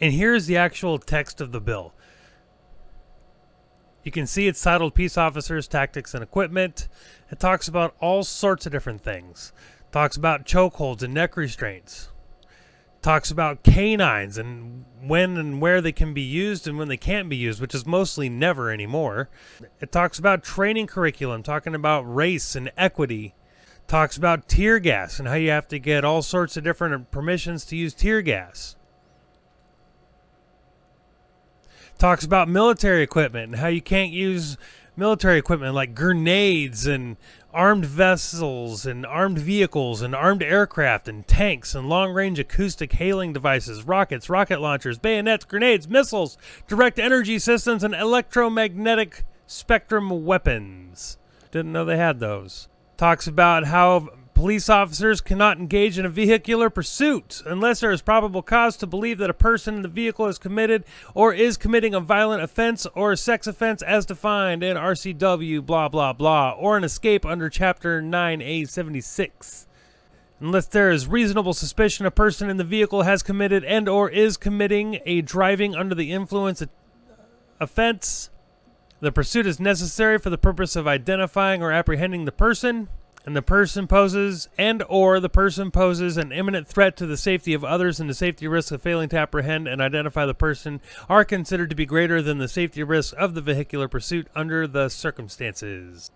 And here's the actual text of the bill. You can see it's titled Peace Officers, Tactics, and Equipment. It talks about all sorts of different things. It talks about chokeholds and neck restraints. It talks about canines and when and where they can be used and when they can't be used, which is mostly never anymore. It talks about training curriculum, talking about race and equity. It talks about tear gas and how you have to get all sorts of different permissions to use tear gas. Talks about military equipment and how you can't use military equipment like grenades and armed vessels and armed vehicles and armed aircraft and tanks and long-range acoustic hailing devices, rockets, rocket launchers, bayonets, grenades, missiles, direct energy systems, and electromagnetic spectrum weapons. Didn't know they had those. Talks about how police officers cannot engage in a vehicular pursuit unless there is probable cause to believe that a person in the vehicle has committed or is committing a violent offense or a sex offense as defined in RCW blah blah blah, or an escape under Chapter 9A76. Unless there is reasonable suspicion a person in the vehicle has committed and or is committing a driving under the influence offense, the pursuit is necessary for the purpose of identifying or apprehending the person, and the person poses an imminent threat to the safety of others, and the safety risks of failing to apprehend and identify the person are considered to be greater than the safety risks of the vehicular pursuit under the circumstances.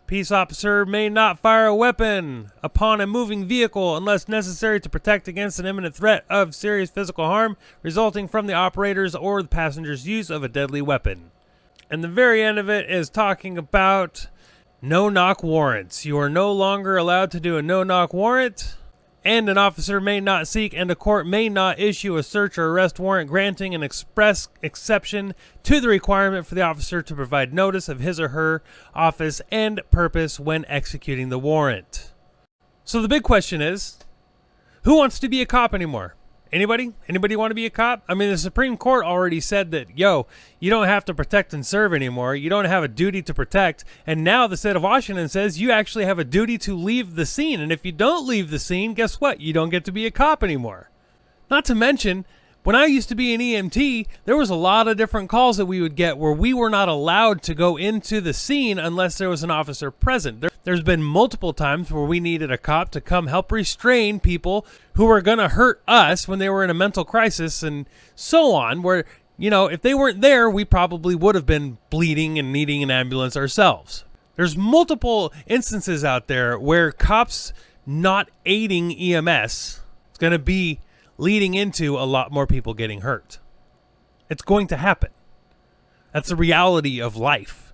Peace officer may not fire a weapon upon a moving vehicle unless necessary to protect against an imminent threat of serious physical harm resulting from the operator's or the passenger's use of a deadly weapon. And the very end of it is talking about no-knock warrants. You are no longer allowed to do a no-knock warrant, and an officer may not seek and a court may not issue a search or arrest warrant granting an express exception to the requirement for the officer to provide notice of his or her office and purpose when executing the warrant. So the big question is, who wants to be a cop anymore? Anybody? Anybody want to be a cop? I mean, the Supreme Court already said that, you don't have to protect and serve anymore. You don't have a duty to protect. And now the state of Washington says you actually have a duty to leave the scene. And if you don't leave the scene, guess what? You don't get to be a cop anymore. Not to mention, when I used to be an EMT, there was a lot of different calls that we would get where we were not allowed to go into the scene unless there was an officer present. There's been multiple times where we needed a cop to come help restrain people who were going to hurt us when they were in a mental crisis and so on, where, if they weren't there, we probably would have been bleeding and needing an ambulance ourselves. There's multiple instances out there where cops not aiding EMS is going to be leading into a lot more people getting hurt. It's going to happen. That's the reality of life.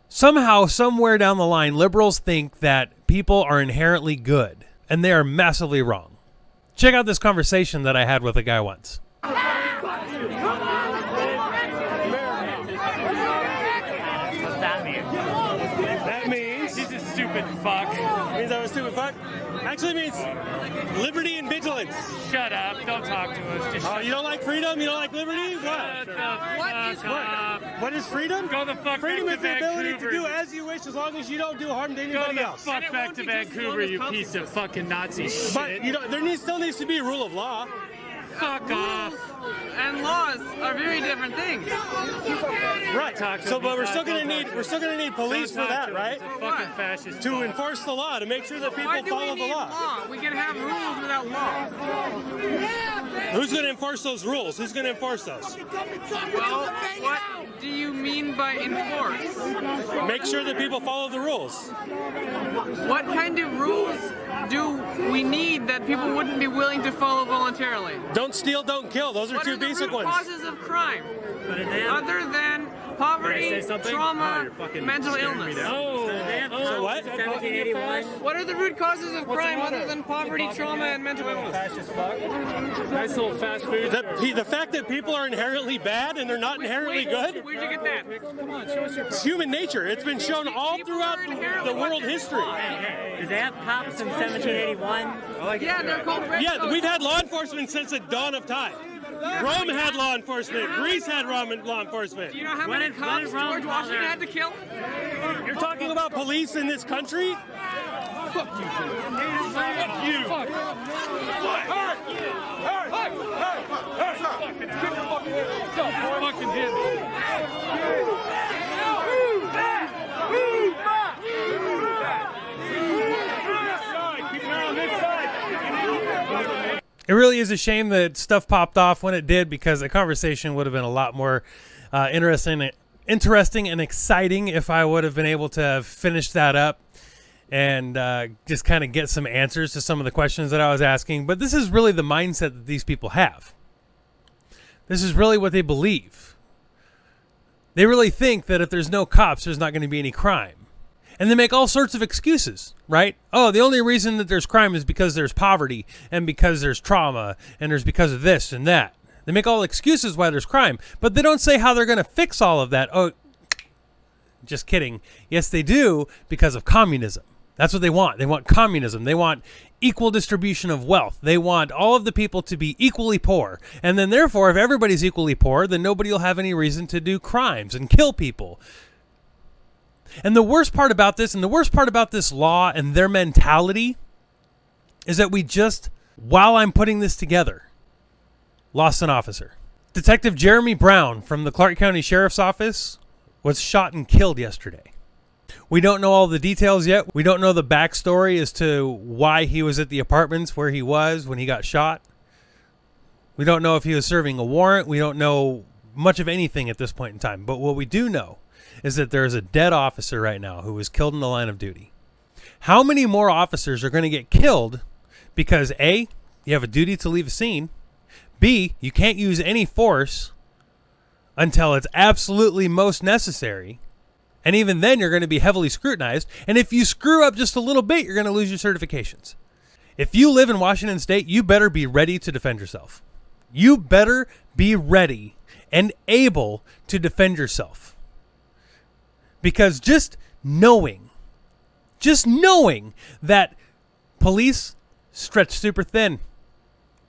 Somehow, somewhere down the line, liberals think that people are inherently good, and they are massively wrong. Check out this conversation that I had with a guy once. What's that mean? That means He's a stupid fuck. means I'm a stupid fuck. Actually means liberty and vigilance. Shut up. Don't talk to us. Just Oh, you don't like freedom? You don't like liberty? shut What? the fuck up. What is freedom? Go the fuck Freedom back is to the ability Vancouver. to do as you wish as long as you don't do harm to Go anybody the else. fuck back to Vancouver, you piece of fucking Nazi shit. But still needs to be a rule of law. Fuck off. And laws are very different things. Right. So, but we're still gonna need police for that, right? It's a fucking fascist. To enforce the law, to make sure that people Why do we follow the need law. law? We can have rules without law. Who's gonna enforce those rules? Who's gonna enforce those? Well, what do you mean by enforce? Make sure that people follow the rules. What kind of rules do we need that people wouldn't be willing to follow voluntarily? Don't steal, don't kill. Those are What two are the basic root ones. causes of crime? Other than poverty, trauma, mental illness. So what? 1781. What are the root causes of crime other than poverty, trauma, and mental illness? Nice little fast food. The fact that people are inherently bad and they're not inherently good? Where'd you get that? It's human nature. It's been shown all throughout the world history. Did they have cops in 1781? Yeah, they're called red Yeah, coats. we've had law enforcement since the dawn of time. Rome had law enforcement. Greece had law enforcement. Do you know how many cops George Washington had to kill? You're talking about police in this country? Fuck you. Fuck you. Fuck. fucking hit me. It really is a shame that stuff popped off when it did, because the conversation would have been a lot more interesting and exciting if I would have been able to finish that up and just kind of get some answers to some of the questions that I was asking. But this is really the mindset that these people have. This is really what they believe. They really think that if there's no cops, there's not going to be any crime. And they make all sorts of excuses, right? Oh, the only reason that there's crime is because there's poverty and because there's trauma and there's because of this and that. They make all excuses why there's crime, but they don't say how they're going to fix all of that. Oh, just kidding. Yes, they do, because of communism. That's what they want. They want communism. They want equal distribution of wealth. They want all of the people to be equally poor. And then therefore, if everybody's equally poor, then nobody will have any reason to do crimes and kill people. And the worst part about this, and the worst part about this law and their mentality, is that we just, while I'm putting this together, lost an officer. Detective Jeremy Brown from the Clark County Sheriff's Office was shot and killed yesterday. We don't know all the details yet. We don't know the backstory as to why he was at the apartments where he was when he got shot. We don't know if he was serving a warrant. We don't know much of anything at this point in time. But what we do know is that there is a dead officer right now who was killed in the line of duty. How many more officers are going to get killed because A, you have a duty to leave a scene, B, you can't use any force until it's absolutely most necessary, and even then you're going to be heavily scrutinized, and if you screw up just a little bit, you're going to lose your certifications. If you live in Washington State, you better be ready to defend yourself. You better be ready and able to defend yourself. Because just knowing that police stretch super thin,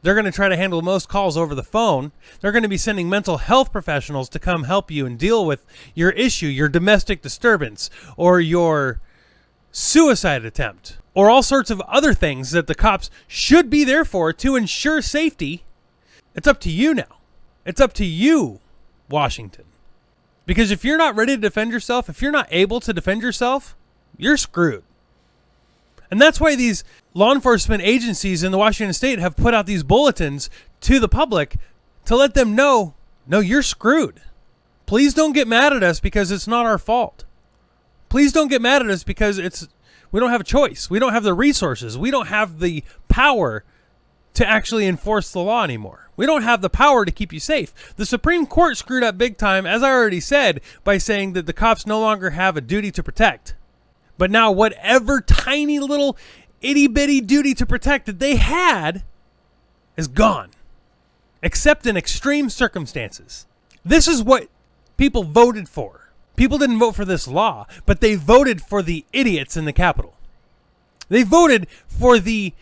they're going to try to handle most calls over the phone. They're going to be sending mental health professionals to come help you and deal with your issue, your domestic disturbance, or your suicide attempt, or all sorts of other things that the cops should be there for to ensure safety. It's up to you now. It's up to you, Washington. Because if you're not ready to defend yourself, if you're not able to defend yourself, you're screwed. And that's why these law enforcement agencies in the Washington State have put out these bulletins to the public to let them know, no, you're screwed. Please don't get mad at us because it's not our fault. Please don't get mad at us because we don't have a choice. We don't have the resources. We don't have the power to actually enforce the law anymore. We don't have the power to keep you safe. The Supreme Court screwed up big time, as I already said, by saying that the cops no longer have a duty to protect. But now whatever tiny little itty-bitty duty to protect that they had is gone, except in extreme circumstances. This is what people voted for. People didn't vote for this law, but they voted for the idiots in the Capitol. They voted for the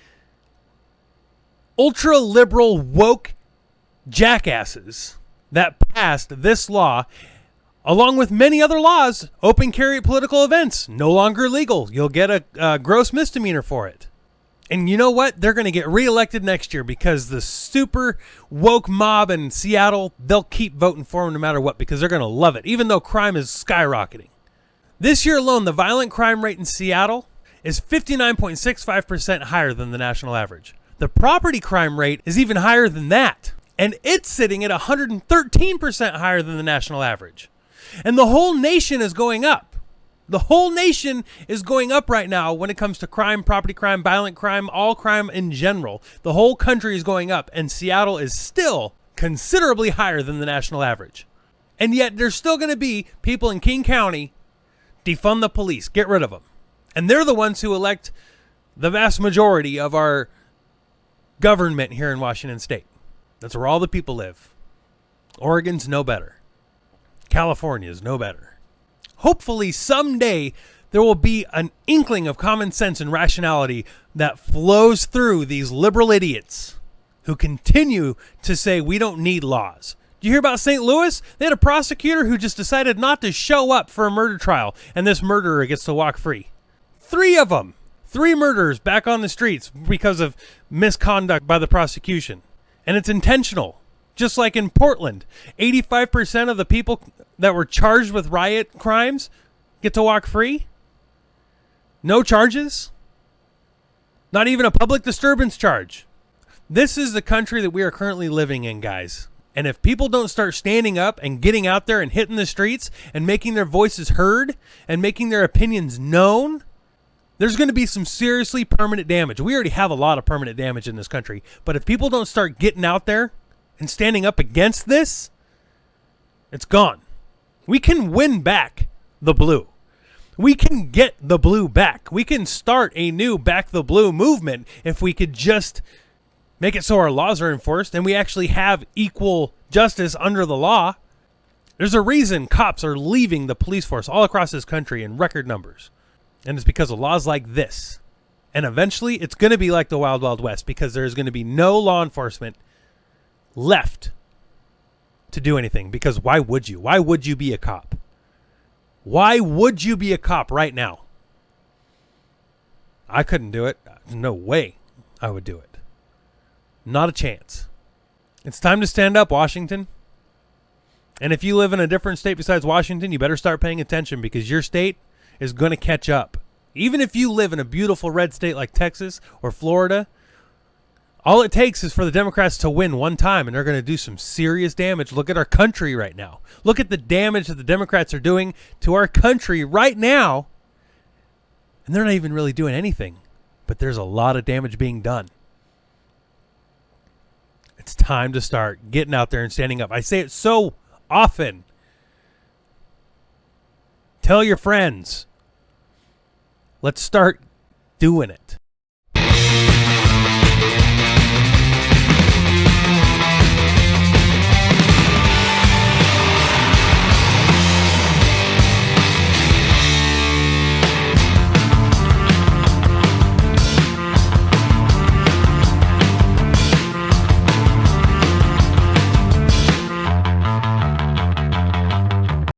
ultra-liberal woke jackasses that passed this law, along with many other laws. Open carry at political events, no longer legal. You'll get a gross misdemeanor for it. And you know what? They're going to get reelected next year because the super woke mob in Seattle, they'll keep voting for them no matter what because they're going to love it, even though crime is skyrocketing. This year alone, the violent crime rate in Seattle is 59.65% higher than the national average. The property crime rate is even higher than that. And it's sitting at 113% higher than the national average. And the whole nation is going up. The whole nation is going up right now when it comes to crime, property crime, violent crime, all crime in general. The whole country is going up, and Seattle is still considerably higher than the national average. And yet there's still going to be people in King County, defund the police, get rid of them. And they're the ones who elect the vast majority of our government here in Washington State. That's where all the people live. Oregon's no better. California's no better. Hopefully someday there will be an inkling of common sense and rationality that flows through these liberal idiots who continue to say we don't need laws. Do you hear about St. Louis? They had a prosecutor who just decided not to show up for a murder trial, and this murderer gets to walk free. 3 of them. 3 murderers back on the streets because of misconduct by the prosecution. And it's intentional. Just like in Portland, 85% of the people that were charged with riot crimes get to walk free. No charges. Not even a public disturbance charge. This is the country that we are currently living in, guys. And if people don't start standing up and getting out there and hitting the streets and making their voices heard and making their opinions known, there's going to be some seriously permanent damage. We already have a lot of permanent damage in this country. But if people don't start getting out there and standing up against this, it's gone. We can win back the blue. We can get the blue back. We can start a new Back the Blue movement if we could just make it so our laws are enforced and we actually have equal justice under the law. There's a reason cops are leaving the police force all across this country in record numbers. And it's because of laws like this. And eventually it's going to be like the Wild Wild West because there's going to be no law enforcement left to do anything. Because why would you? Why would you be a cop? Why would you be a cop right now? I couldn't do it. There's no way I would do it. Not a chance. It's time to stand up, Washington. And if you live in a different state besides Washington, you better start paying attention because your state is going to catch up. Even if you live in a beautiful red state like Texas or Florida, all it takes is for the Democrats to win one time, and they're going to do some serious damage. Look at our country right now. Look at the damage that the Democrats are doing to our country right now. And they're not even really doing anything. But there's a lot of damage being done. It's time to start getting out there and standing up. I say it so often. Tell your friends. Let's start doing it.